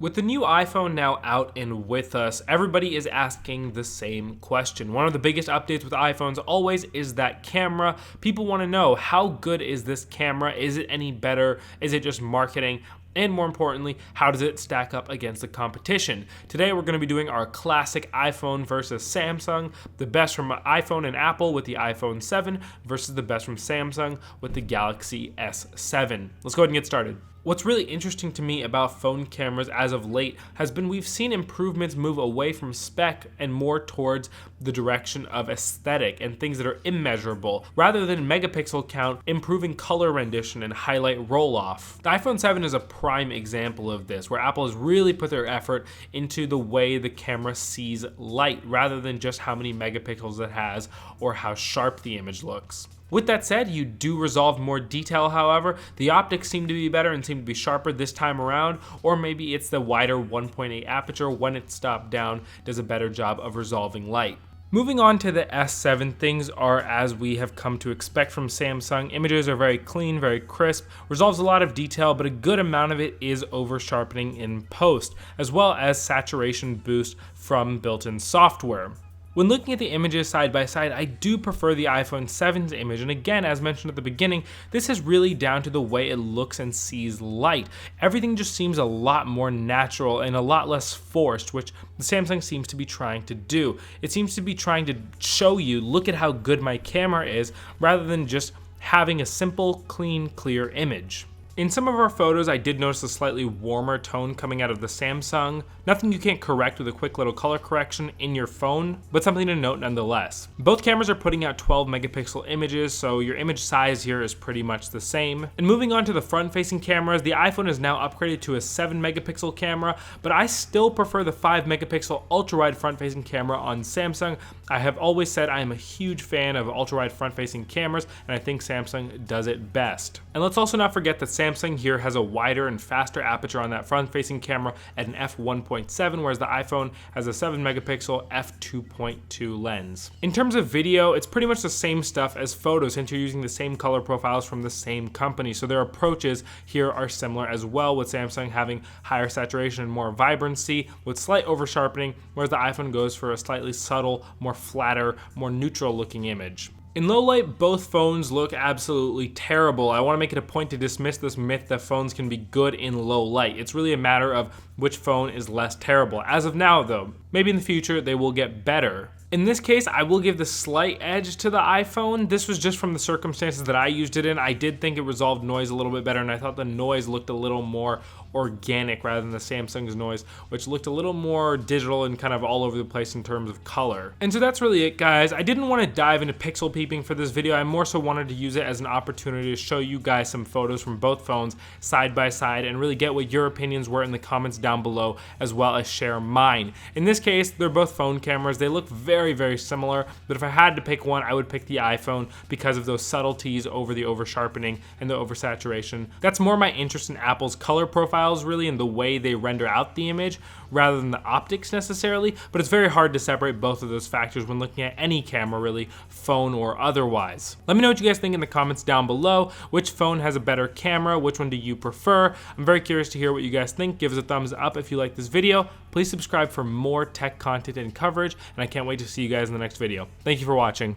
With the new iPhone now out and with us, everybody is asking the same question. One of the biggest updates with iPhones always is that camera. People want to know, how good is this camera? Is it any better? Is it just marketing? And more importantly, how does it stack up against the competition? Today we're going to be doing our classic iPhone versus Samsung, the best from iPhone and Apple with the iPhone 7 versus the best from Samsung with the Galaxy S7. Let's go ahead and get started. What's really interesting to me about phone cameras as of late has been we've seen improvements move away from spec and more towards the direction of aesthetic and things that are immeasurable, rather than megapixel count, improving color rendition and highlight roll-off. The iPhone 7 is a prime example of this, where Apple has really put their effort into the way the camera sees light, rather than just how many megapixels it has or how sharp the image looks. With that said, you do resolve more detail, however. The optics seem to be better and seem to be sharper this time around, or maybe it's the wider 1.8 aperture when it's stopped down does a better job of resolving light. Moving on to the S7, things are as we have come to expect from Samsung. Images are very clean, very crisp, resolves a lot of detail, but a good amount of it is over sharpening in post, as well as saturation boost from built-in software. When looking at the images side by side, I do prefer the iPhone 7's image, and again, as mentioned at the beginning, this is really down to the way it looks and sees light. Everything just seems a lot more natural and a lot less forced, which the Samsung seems to be trying to do. It seems to be trying to show you, look at how good my camera is, rather than just having a simple, clean, clear image. In some of our photos, I did notice a slightly warmer tone coming out of the Samsung. Nothing you can't correct with a quick little color correction in your phone, but something to note nonetheless. Both cameras are putting out 12 megapixel images, so your image size here is pretty much the same. And moving on to the front-facing cameras, the iPhone is now upgraded to a 7 megapixel camera, but I still prefer the 5 megapixel ultra-wide front-facing camera on Samsung. I have always said I am a huge fan of ultra-wide front-facing cameras, and I think Samsung does it best. And let's also not forget that Samsung here has a wider and faster aperture on that front-facing camera at an f1.7, whereas the iPhone has a 7 megapixel f2.2 lens. In terms of video, it's pretty much the same stuff as photos, since you're using the same color profiles from the same company, so their approaches here are similar as well, with Samsung having higher saturation and more vibrancy with slight over sharpening, whereas the iPhone goes for a slightly subtle, more flatter, more neutral looking image. In low light, both phones look absolutely terrible. I want to make it a point to dismiss this myth that phones can be good in low light. It's really a matter of which phone is less terrible. As of now though, maybe in the future they will get better. In this case, I will give the slight edge to the iPhone. This was just from the circumstances that I used it in. I did think it resolved noise a little bit better, and I thought the noise looked a little more organic rather than the Samsung's noise, which looked a little more digital and kind of all over the place in terms of color. And so that's really it, guys. I didn't want to dive into pixel peeping for this video. I more so wanted to use it as an opportunity to show you guys some photos from both phones side by side and really get what your opinions were in the comments down below, as well as share mine. In this case, they're both phone cameras. They look very similar, but if I had to pick one, I would pick the iPhone because of those subtleties over the over sharpening and the oversaturation. That's more my interest in Apple's color profiles, really, and the way they render out the image rather than the optics necessarily, but it's very hard to separate both of those factors when looking at any camera, really, phone or otherwise. Let me know what you guys think in the comments down below. Which phone has a better camera? Which one do you prefer? I'm very curious to hear what you guys think. Give us a thumbs up if you like this video. Please subscribe for more tech content and coverage, and I can't wait to see you guys in the next video. Thank you for watching.